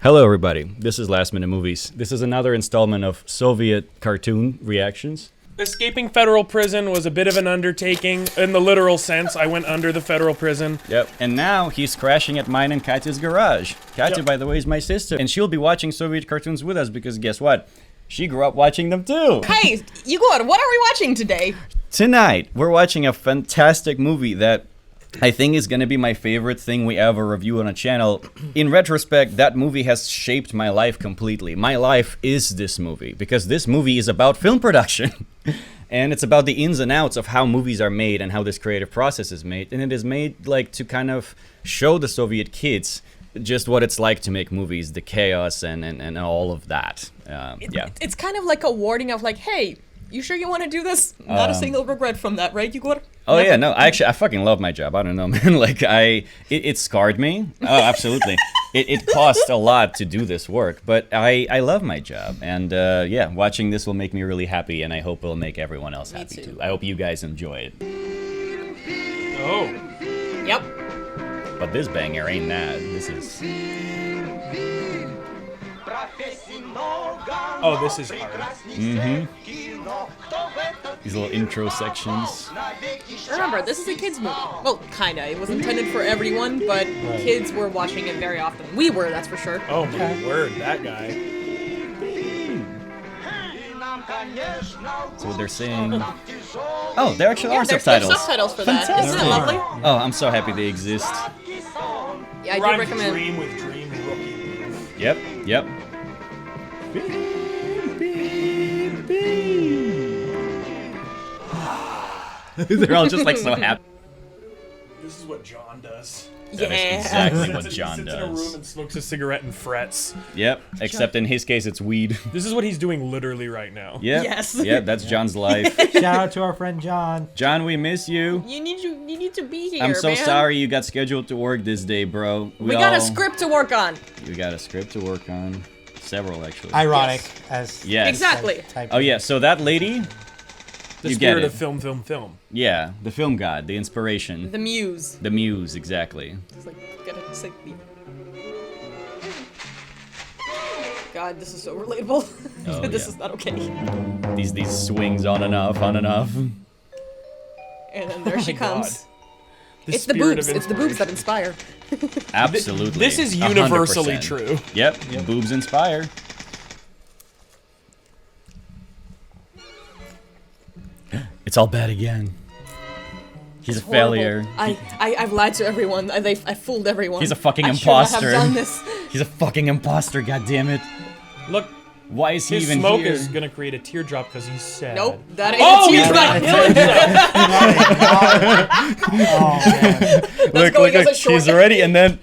Hello everybody, this is Last Minute Movies. This is another installment of Soviet cartoon reactions. Escaping federal prison was a bit of an undertaking, in the literal sense. I went under the federal prison. Yep, and now he's crashing at mine and Katya's garage. Katya, by the way, is my sister, and she'll be watching Soviet cartoons with us because guess what? She grew up watching them too. Hey, Egor, what are we watching today? Tonight, we're watching a fantastic movie that I think is gonna be my favorite thing we ever review on a channel. In retrospect, that movie has shaped my life completely. My life is this movie, because this movie is about film production. And it's about the ins and outs of how movies are made and how this creative process is made. And it is made like to kind of show the Soviet kids just what it's like to make movies, the chaos and all of that. Yeah. It's kind of like a warning of like, hey, you sure you want to do this? Not a single regret from that, right, Egor? Oh yeah, no, I fucking love my job. I don't know, man. Like it scarred me. Oh, absolutely. It cost a lot to do this work, but I love my job. And yeah, watching this will make me really happy, and I hope it'll make everyone else happy too. I hope you guys enjoy it. Oh. Yep. But this banger ain't that. This is... Oh, this is hard. Mm-hmm. These little intro sections. Remember, this is a kids movie. Well, kinda. It was intended for everyone, but kids were watching it very often. We were, that's for sure. Oh my word, that guy. So they're saying... Oh, there actually are subtitles. There's subtitles for that. Isn't it lovely? Oh, I'm so happy they exist. Yeah, I do Rhyme recommend. Dream with Dream Rookie. Yep. They're all just like so happy. This is what John does. That Yeah. is exactly what He John sits in a room does. and smokes a cigarette and frets. Yep, except in his case it's weed. This is what he's doing literally right now. Yep. Yes. Yeah, that's John's life. Shout out to our friend John. John, we miss you. You need to be here, I'm so man. sorry you got scheduled to work this day, bro. We got a script to work on. We got a script to work on. Several, actually. Ironic, as Yes. Exactly. typed Oh yeah, so that lady... The You get spirit it. of film. Yeah, the film god, the inspiration. The muse. The muse, exactly. It's like, gotta say God, this is so relatable. Oh, This yeah. is not okay. These swings on and off. And then there she my comes. God. It's the spirit boobs. of It's the boobs that inspire. Absolutely. This is universally 100%. true. Yep, boobs inspire. It's all bad again. He's a failure. I've lied to everyone. I fooled everyone. He's a fucking I imposter. should not have done this. He's a fucking imposter, goddammit. Look, Why is he his even smoke here? is gonna create a teardrop because he's sad. Nope, that ain't Oh, a he's teardrop. not killing himself. Look, going as a short- he's ready, and then...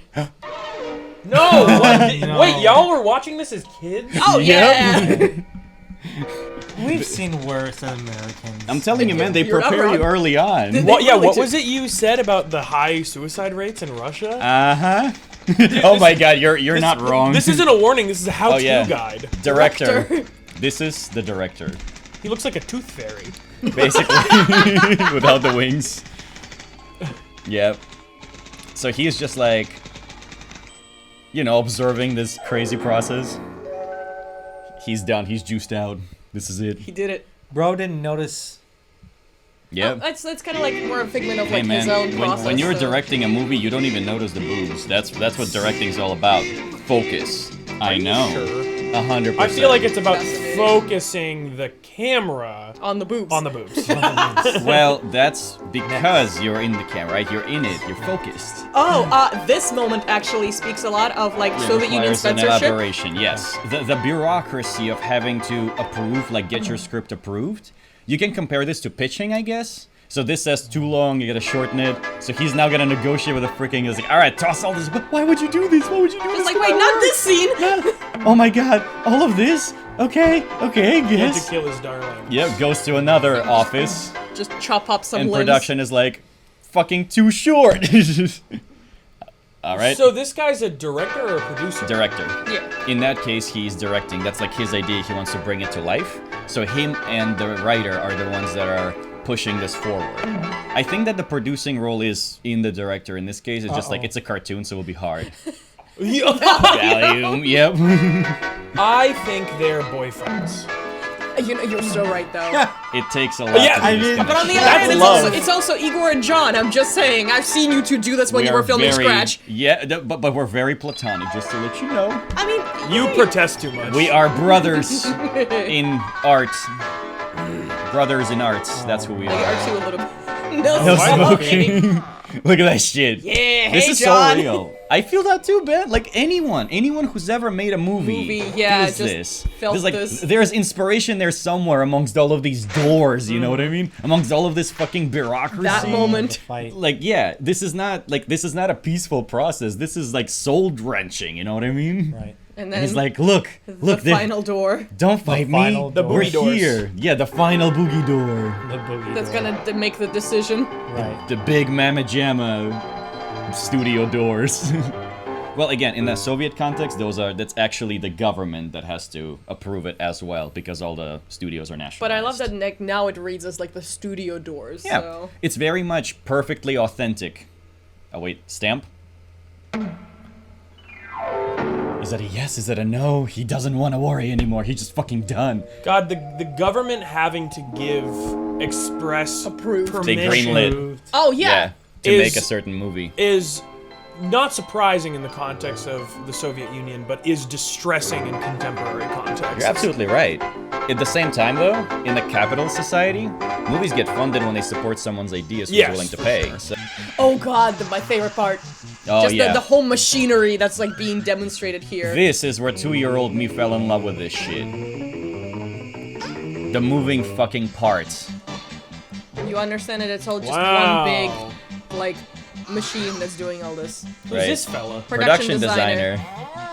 No, what? No. Wait, y'all were watching this as kids? Oh yeah. We've seen worse as Americans. I'm telling you, man, they You're not prepare you wrong. early on. What? Yeah, really what do. was it you said about the high suicide rates in Russia? Uh-huh. Oh my god, you're not wrong. This isn't a warning. This is a how-to yeah. guide. Director. This is the director, He looks like a tooth fairy. basically, without the wings. Yep. So he's just like, you know, observing this crazy process. He's done. He's juiced out. This is it. He did it. Bro didn't notice. Yep. That's kind of like more a figment of Hey like man, his own process. when you're so- directing a movie, you don't even notice the boobs. That's what directing's all about. Focus. I know. Sure. 100%. I feel like it's about Fascinating. focusing the camera on the boobs. on the boobs. Well, that's because you're in the camera, right? You're in it. You're focused. This moment actually speaks a lot of like It Soviet Union requires an censorship. elaboration, yes. The bureaucracy of having to approve, like get your script approved. You can compare this to pitching, I guess. So this says too long, you gotta shorten it. So he's now gonna negotiate with a freaking, he's like, alright, toss all this, why would you do this? Why would you do this? It's like, to wait, my not work?" this scene. Oh my god, all of this? Okay, He had to guess. kill his darling. Yep, goes to another office, Just chop up some and limbs. production is like, fucking too short. Alright. So this guy's a director or a producer? Director. Yeah. In that case, he's directing. That's like his idea. He wants to bring it to life. So him and the writer are the ones that are pushing this forward. I think that the producing role is in the director. In this case, it's just like it's a cartoon, so it'll be hard. Valium, yep. I think they're boyfriends. You're so right, though. It takes a lot Yeah, to do I this mean, kind But of on the shit. other hand, love. it's also Igor and John. I'm just saying. I've seen you two do this when you were filming Scratch. Yeah, but we're very platonic, just to let you know. I mean, You protest too much. We are brothers in art. Brothers in arts, that's who we Like, are. aren't you a little? No, No smoking. smoking. Look at that shit. Yeah, This hey, is John. so real. I feel that too, Ben. Like anyone who's ever made a movie, yeah, feels just this. felt There's like this. there's inspiration there somewhere amongst all of these doors. You know what I mean? Amongst all of this fucking bureaucracy. That moment. Fight. Like yeah, this is not a peaceful process. This is like soul wrenching. You know what I mean? Right. And And then he's like, look, the final door don't fight me. final The door. We're boogie doors. here. Yeah, the final boogie door. The boogie that's door. gonna make the decision. Right. The big Mama Jamma studio doors. Well, again, in the Soviet context, that's actually the government that has to approve it as well, because all the studios are nationalized. But I love that now it reads as like the studio doors. Yeah, So. it's very much perfectly authentic. Oh wait, stamp? Is that a yes? Is that a no? He doesn't want to worry anymore. He's just fucking done. God, the government having to give express Approved. They permission greenlit. Oh yeah. To Is- make a certain movie. is not surprising in the context of the Soviet Union, but is distressing in contemporary context. You're absolutely right. At the same time, though, in a capitalist society, movies get funded when they support someone's ideas who's Yes, willing to for pay. sure. So, Oh god, my favorite part. oh Just yeah. the whole machinery that's like being demonstrated here. This is where 2-year-old me fell in love with this shit. The moving fucking parts. You understand it? It's all just Wow. one big, like, machine that's doing all this. Who's Right. this fella? Production designer.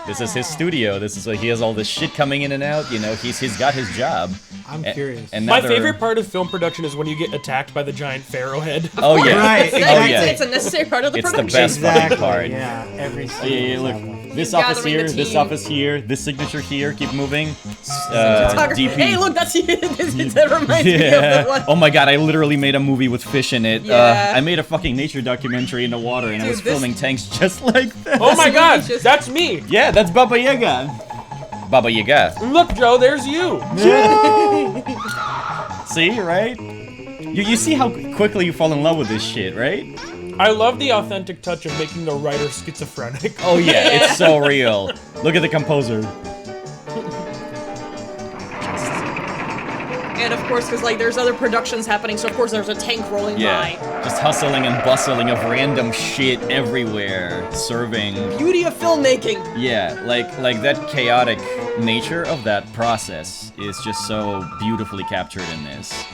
This is his studio. This is why he has all this shit coming in and out. You know, he's got his job. I'm A- curious. And now My they're- favorite part of film production is when you get attacked by the giant pharaoh head. Oh yeah. Right, Oh exactly. yeah. It's a necessary part of the It's the production. best fucking part. Yeah, every Oh, scene. yeah, yeah, is look. that one. This He's office gathering here, the this team. office here, this signature here, keep moving. Photography. DP. Hey, look, that's that reminds me of the Yeah. one. Oh my god, I literally made a movie with fish in it. Yeah. I made a fucking nature documentary in the water, and I Dude, was this- filming tanks just like that. Oh my god, just- that's me! Yeah, that's Baba Yaga. Baba Yaga. Look, Joe, there's you! See, right? You see how quickly you fall in love with this shit, right? I love the authentic touch of making the writer schizophrenic. Oh yeah, it's so real. Look at the composer. And of course, because like there's other productions happening, so of course there's a tank rolling Yeah, by. just hustling and bustling of random shit everywhere, serving. Beauty of filmmaking. Yeah, like that chaotic nature of that process is just so beautifully captured in this.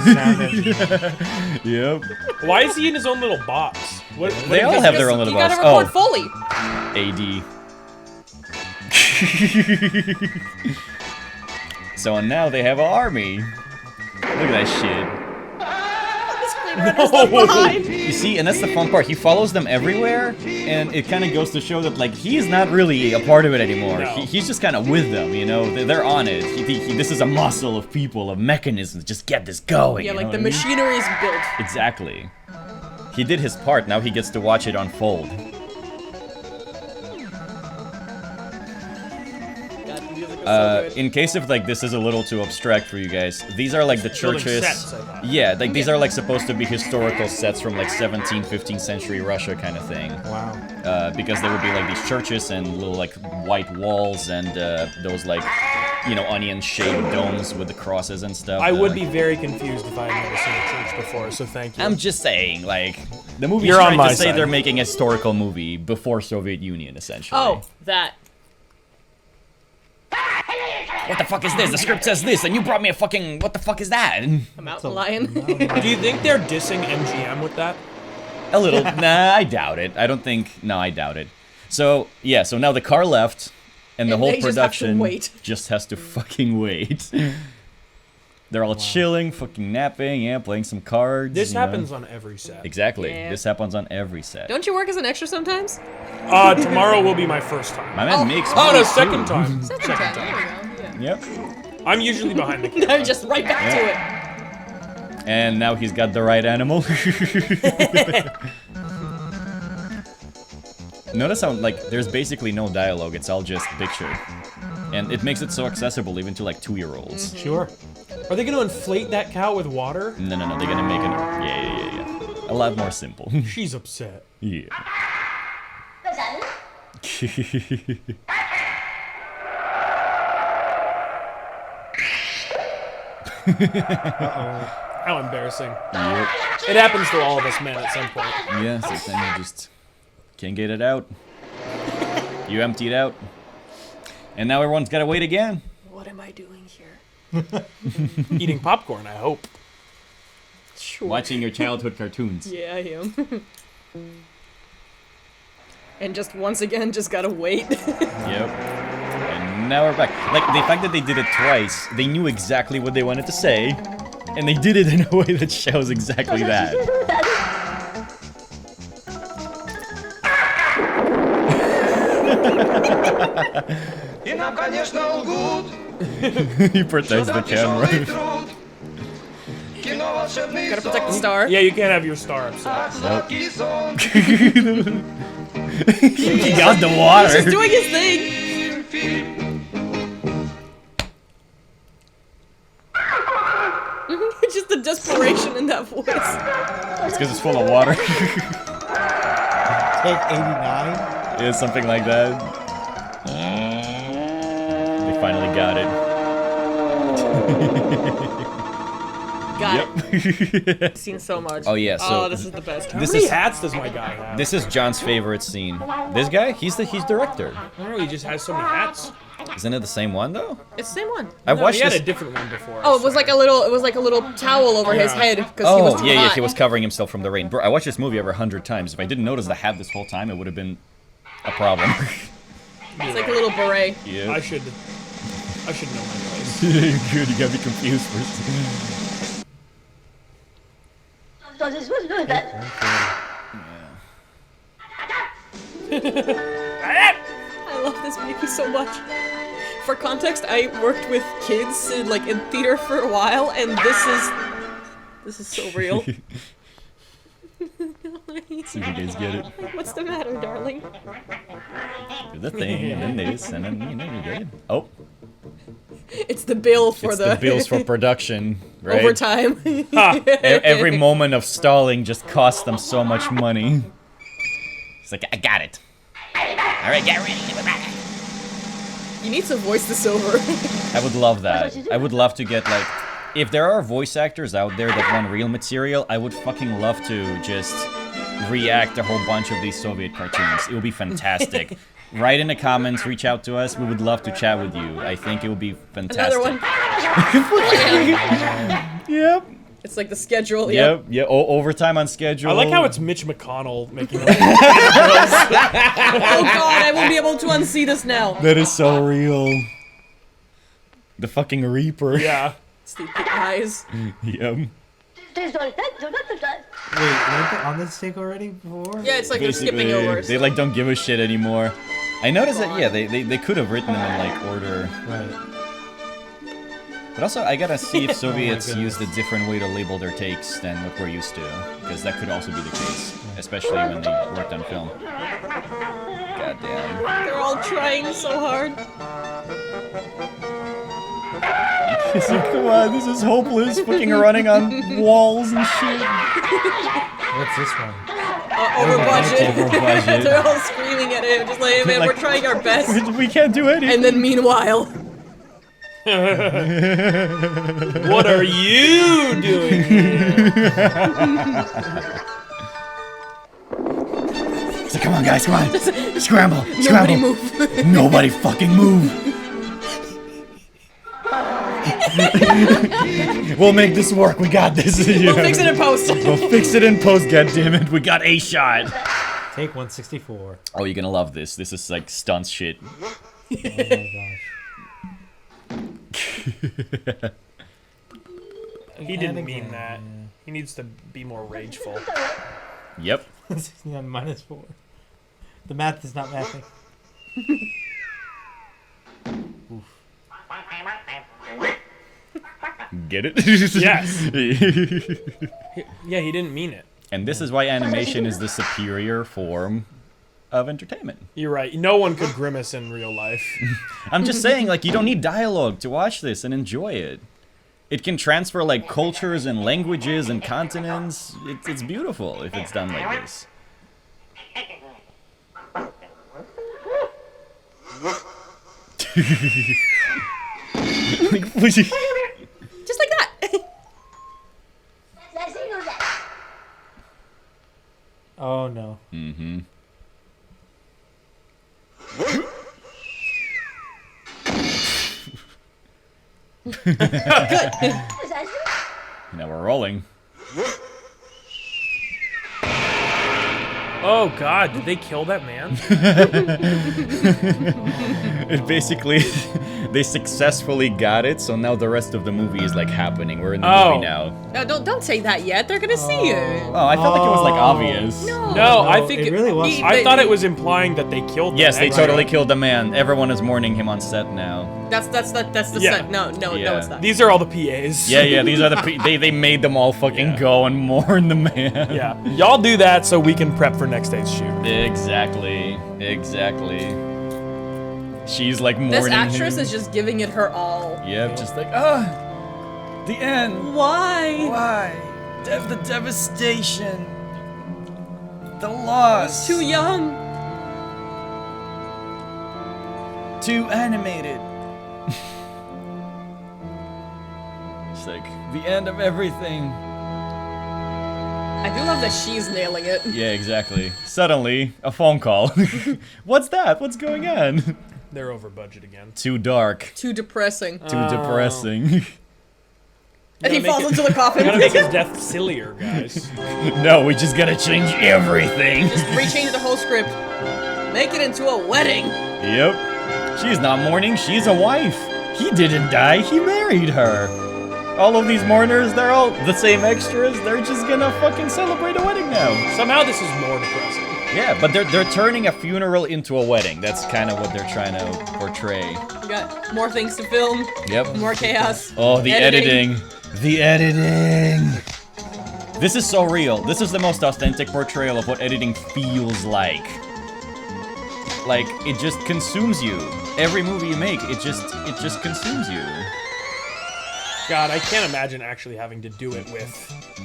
Sounded- Yep. Why is he in his own little box? What, They all have their own little You gotta box. record Oh, Foley. AD. So now they have an army. Look at that shit. The screenwriter's left behind. You see, and that's the fun part. He follows them everywhere, and it kind of goes to show that, like, he's not really a part of it anymore. No. He's just kind of with them, you know? They're on it. This is a muscle of people, of mechanisms. Just get this going. Yeah, you like know the what I mean? machinery is built. Exactly. He did his part, now he gets to watch it unfold. God, the music is so good. In case if, like, this is a little too abstract for you guys, these are, like, the Building churches. sets, I thought. Yeah, like, these are, like, supposed to be historical sets from, like, 17th, 15th century Russia kind of thing. wow. Because there would be like these churches and little like white walls and those like, you know, onion-shaped domes with the crosses and stuff. I would be very confused if I had never seen a church before, so thank you. I'm just saying, like, the movie's You're on trying my to say side. they're making a historical movie before Soviet Union, essentially. Oh, that. What the fuck is this? The script says this, and you brought me a fucking. What the fuck is that? A mountain lion. Do you think they're dissing MGM with that? A little. Nah, I doubt it. I don't think. No, I doubt it. So yeah, so now the car left, and the And whole they just have to production wait. just has to fucking wait. They're all chilling, fucking napping, yeah, playing some cards. This you know. happens on every set. Exactly. Yeah. This happens on every set. Don't you work as an extra sometimes? Tomorrow will be my first time. My man Oh. makes Oh, no, movies, second too. time. Second time. There we go. Yeah. Yep. I'm usually behind the camera. Now just right back to it. And now he's got the right animal. Notice how, like, there's basically no dialogue, it's all just picture. And it makes it so accessible even to, like, 2-year-olds. Sure. Are they gonna inflate that cow with water? No, they're gonna make it, yeah. A lot more simple. She's upset. Yeah. How embarrassing. Yep. It happens to all of us men at some point. Yeah, sometimes you just can't get it out. You empty it out. And now everyone's gotta wait again. What am I doing here? Eating popcorn, I hope. Sure. Watching your childhood cartoons. Yeah, I am. And just once again, just gotta wait. Yep. And now we're back. Like, the fact that they did it twice, they knew exactly what they wanted to say, and they did it in a way that shows exactly that. He protects the camera. Gotta protect the star. Yeah, you can't have your star upset. Nope. He got the water. He's just doing his thing. Just the desperation in that voice. It's because it's full of water. Take 89. Yeah, something like that. They finally got it. Got it. I've seen so much. Oh yeah, so this is the best. How this many is hats does my guy have? this is John's favorite scene. This guy, he's director. I don't know, he just has so many hats. Isn't it the same one though? It's the same one. I've No, watched he had this. a different one before. Oh, it was like a little towel over his Yeah. head because he was Oh too yeah, hot. he was covering himself from the rain. Bro, I watched this movie over 100 times. If I didn't notice the hat this whole time, it would have been a problem. It's like a little beret. Yeah. I should know my place. Good, you got me confused first. I love this movie so much. For context, I worked with kids in theater for a while, and this is so real. See if you guys get it. What's the matter, darling? Do the thing, and then this, and then you're good. Oh, It's the bill for it's the bills for production, right? overtime. Every moment of stalling just costs them so much money. It's like, I got it. All right, get ready. You need to voice this over. I would love that. I would love to get, like, if there are voice actors out there that want real material, I would fucking love to just react a whole bunch of these Soviet cartoons. It would be fantastic. Write in the comments, reach out to us. We would love to chat with you. I think it would be fantastic. Another one. Yep. It's like the schedule. Yep. Yeah. Overtime on schedule. I like how it's Mitch McConnell making it. Oh god, I won't be able to unsee this now. That is so real. The fucking Reaper. Yeah. It's the eyes. Yep. Wait, weren't they on this take already before? Yeah, it's like they're skipping over. They like don't give a shit anymore. I noticed that, yeah, they could have written them in like order. Right. But also, I gotta see if Soviets goodness. used a different way to label their takes than what we're used to. Because that could also be the case. Especially when they worked on film. Goddamn. They're all trying so hard. Come on, this is hopeless. Fucking running on walls and shit. What's this one? Over budget. Over budget. They're all screaming at him, just like, hey man, Like- we're trying our best. We can't do anything. And then meanwhile, What are you doing? So come on, guys, come on. Scramble. nobody Scramble. move. Nobody fucking move. We'll make this work. We got this. We'll fix it in post. We'll fix it in post. Goddammit, we got a shot. Take 164. Oh, you're gonna love this. This is like stunts shit. Oh my gosh. He didn't mean that. He needs to be more rageful. Yep. 69 minus 4. The math is not mathing. Get it? Yes. Yeah, he didn't mean it. And this is why animation is the superior form of entertainment. You're right. No one could grimace in real life. I'm just saying, like, you don't need dialogue to watch this and enjoy it. It can transfer, like, cultures and languages and continents. It's beautiful if it's done like this. Just like that. Oh no. Mm-hmm. Now we're rolling. Oh God, did they kill that man? It basically, they successfully got it, so now the rest of the movie is like happening. We're in the movie now. No, don't say that yet. They're gonna see it. Oh, I felt like it was like obvious. No, I think it really was. I thought it was implying that they killed. Yes, the they extra. totally killed the man. Everyone is mourning him on set now. That's the Yeah. set. No, Yeah. it's not. These are all the PAs. Yeah, these are the they made them all fucking go and mourn the man. Yeah, y'all do that so we can prep for next day's shoot. Exactly. She's like mourning This actress him. is just giving it her all. Yep, just like, the end. Why? Why? The devastation. The loss. Too young. Too animated. It's like the end of everything. I do love that she's nailing it. Yeah, exactly. Suddenly, a phone call. What's that? What's going on? They're over budget again. Too dark. Too depressing. Too depressing. And he Gotta falls make into the coffin. Gotta make his death sillier, guys. No, we just gotta change everything. Just rechange the whole script. Make it into a wedding. Yep. She's not mourning, she's a wife. He didn't die, he married her. All of these mourners, they're all the same extras. They're just gonna fucking celebrate a wedding now. Somehow this is more depressing. Yeah, but they're turning a funeral into a wedding. That's kind of what they're trying to portray. We got more things to film. Yep. More chaos. Oh, the editing. The editing. This is so real. This is the most authentic portrayal of what editing feels like. Like, it just consumes you. Every movie you make, it just consumes you. God, I can't imagine actually having to do it with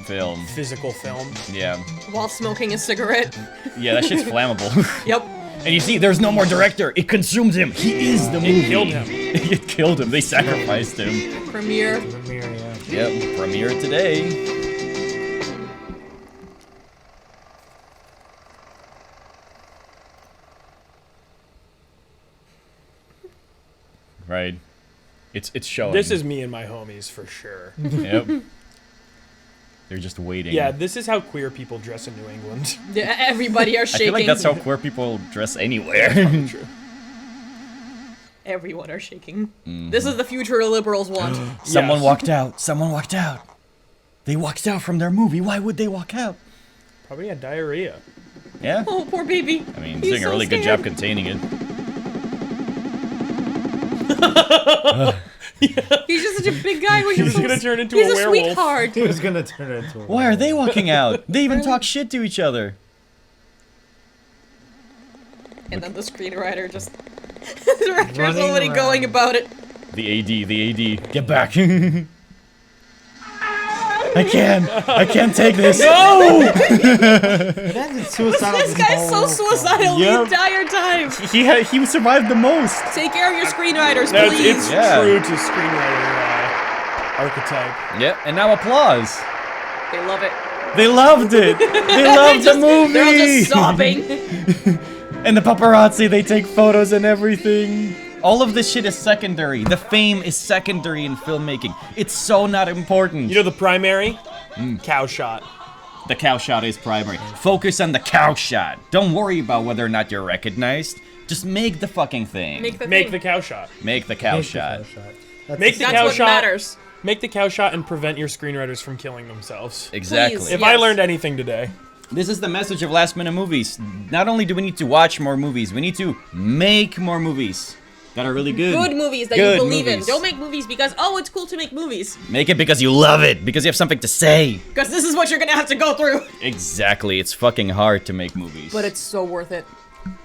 Film. physical film. Yeah. While smoking a cigarette. Yeah, that shit's flammable. Yep. And you see, there's no more director. It consumes him. He is the movie. It killed him. It killed him. They sacrificed him. Premiere. Premiere, yeah. Yep, premiere today. Right. It's showing. This is me and my homies for sure. Yep. They're just waiting. Yeah, this is how queer people dress in New England. Yeah, everybody are I shaking. feel like that's how queer people dress anywhere. True. Everyone are shaking. This is the future liberals want. Someone Yes. walked out. Someone walked out. They walked out from their movie. Why would they walk out? Probably had diarrhea. Yeah? Oh, poor baby. I mean, He's he's doing so a really good scared. job containing it. He's just such a big guy. He's gonna turn into He's a a werewolf. sweetheart. He was gonna turn it into a Why are they walking out? They even talk shit to each other. And then the screenwriter just... the director's Running already around. going about it. The AD, get back. I can't take this. No! It ended suicidal. This guy's so suicidal Yep. the entire time. He survived the most. Take care of your screenwriters, No, please. it's Yeah. true to screenwriter archetype. Yeah, and now applause. They love it. They loved it. They loved the movie. They're all just sobbing. And the paparazzi, they take photos and everything. All of this shit is secondary. The fame is secondary in filmmaking. It's so not important. You know the primary? Cow shot. The cow shot is primary. Focus on the cow shot. Don't worry about whether or not you're recognized. Just make the fucking thing. Make the Make thing. the cow shot. Make the cow shot. Make the That's cow what shot. matters. Make the cow shot and prevent your screenwriters from killing themselves. Exactly. Please. If I Yes. learned anything today. This is the message of Last Minute Movies. Not only do we need to watch more movies, we need to make more movies that are really good. Good movies that Good you believe movies. in. Don't make movies because, oh, it's cool to make movies. Make it because you love it, because you have something to say. Because this is what you're gonna have to go through. Exactly. It's fucking hard to make movies. But it's so worth it.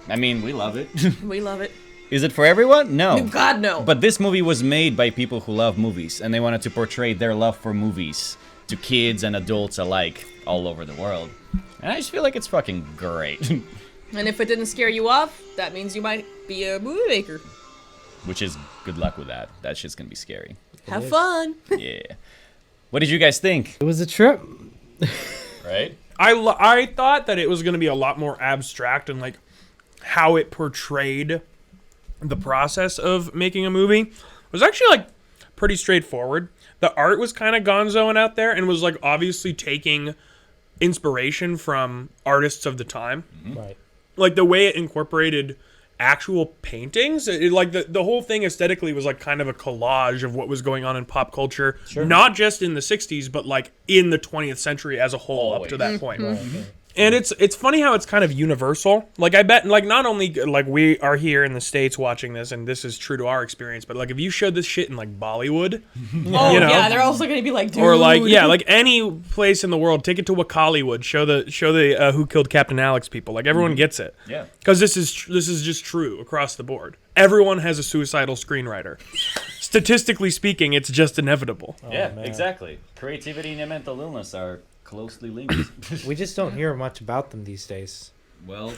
I mean, we love it. We love it. Is it for everyone? No. God, no. But this movie was made by people who love movies, and they wanted to portray their love for movies to kids and adults alike all over the world. And I just feel like it's fucking great. And if it didn't scare you off, that means you might be a movie maker. Which is, good luck with that. That shit's gonna be scary. Have fun. Yeah. What did you guys think? It was a trip. Right? I thought that it was going to be a lot more abstract and like how it portrayed the process of making a movie. It was actually like pretty straightforward. The art was kind of gonzoing out there and was like obviously taking inspiration from artists of the time. Right. Like the way it incorporated actual paintings, like the whole thing aesthetically was like kind of a collage of what was going on in pop culture, not just in the 60s but like in the 20th century as a whole up to that point. And it's funny how it's kind of universal. Like I bet, like not only like we are here in the States watching this, and this is true to our experience, but like if you showed this shit in like Bollywood, Oh, yeah, they're also going to be like, dude. or like like any place in the world, take it to Wakaliwood, show the Who Killed Captain Alex people. Like everyone gets it. Yeah. Because this is just true across the board. Everyone has a suicidal screenwriter. Statistically speaking, it's just inevitable. Yeah, exactly. Creativity and mental illness are closely linked. We just don't hear much about them these days. Well,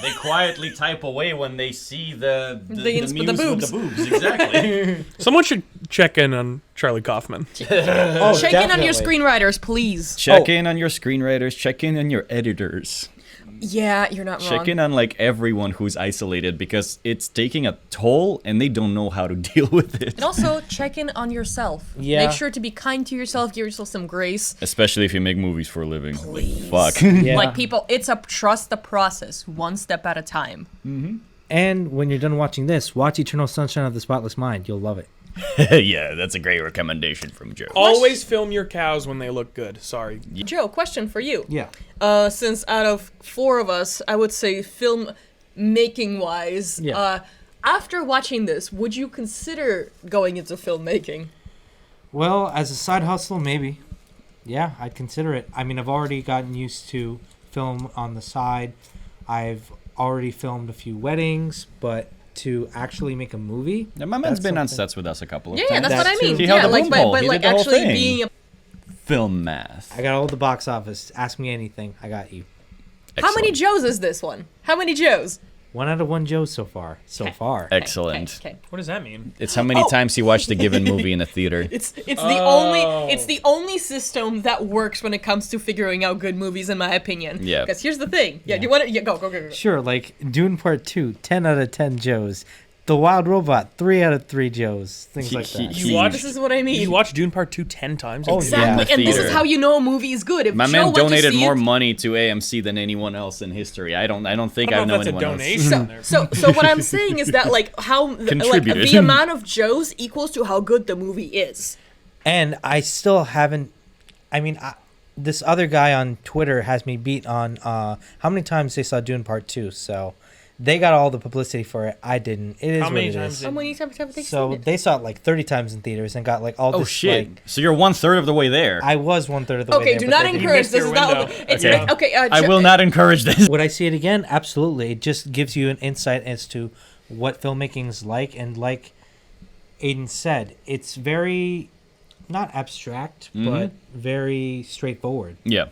they quietly type away when they see the The muse boobs. with the boobs. Exactly. Someone should check in on Charlie Kaufman. Oh, Check in on your definitely. screenwriters, please. Check in on your screenwriters. Check in on your editors. Yeah, you're not wrong. Check in on like everyone who's isolated because it's taking a toll and they don't know how to deal with it. And also, check in on yourself. Yeah. Make sure to be kind to yourself. Give yourself some grace. Especially if you make movies for a living. Please. Fuck. Yeah. Like, people, it's a trust the process, one step at a time. And when you're done watching this, watch Eternal Sunshine of the Spotless Mind. You'll love it. Yeah, that's a great recommendation from Joe. Always film your cows when they look good. Sorry. Joe, question for you. Yeah. Since out of 4 of us, I would say film making wise, Yeah. after watching this, would you consider going into filmmaking? Well, as a side hustle, maybe. Yeah, I'd consider it. I mean, I've already gotten used to film on the side. I've already filmed a few weddings, but to actually make a movie. Yeah, my man's that's been on something- sets with us a couple of Yeah, times. that's what I That mean. too. He held Yeah, the like, boom but, pole. but He like did the whole actually thing. being a. Film math. I got all the box office. Ask me anything. I got you. How many Excellent. Joes is this one? How many Joes? 1 out of 1 Joe so far. So far. Excellent. Okay. What does that mean? It's how many Oh. times you watched a given movie in a theater. It's the only system that works when it comes to figuring out good movies, in my opinion. Yeah. Because here's the thing. Yeah. You want to? Yeah. Go. Sure, like Dune Part 2, 10 out of 10 Joes. The Wild Robot, 3 out of 3 Joes. Things like that. You watched- This is what I mean. You watched Dune Part 2 10 times? Oh, Exactly, Yeah. and this is Theater. how you know a movie is good. If My Joe man went to donated see more it- money to AMC than anyone else in history. I don't think I I don't know know if that's a anyone donation. else. So what I'm saying is that like how like Contributed. the amount of Joes equals to how good the movie is. And I still haven't. I mean, this other guy on Twitter has me beat on how many times they saw Dune Part 2. So they got all the publicity for it. I didn't. It is How what many it times is. did- How many times have they So seen it? they saw it like 30 times in theaters and got like all Oh this. shit! Like, So you're 1/3 of the way there. I was 1/3 of the way Okay, there. do but not they didn't. encourage. missed This your is not. window. It's Okay. okay. I will not encourage this. Would I see it again? Absolutely. It just gives you an insight as to what filmmaking's like, and like Aidan said, it's very not abstract, but very straightforward. Yeah.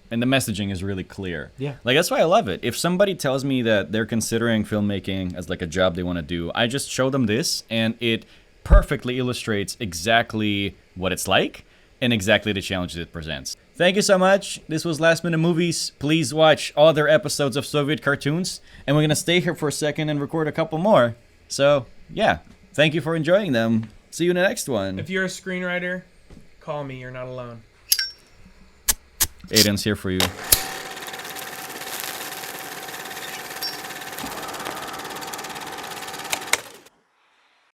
And the messaging is really clear. Yeah. Like, that's why I love it. If somebody tells me that they're considering filmmaking as like a job they want to do, I just show them this, and it perfectly illustrates exactly what it's like and exactly the challenges it presents. Thank you so much. This was Last Minute Movies. Please watch other episodes of Soviet cartoons, and we're going to stay here for a second and record a couple more. So, yeah. Thank you for enjoying them. See you in the next one. If you're a screenwriter, call me. You're not alone. Aidan's here for you.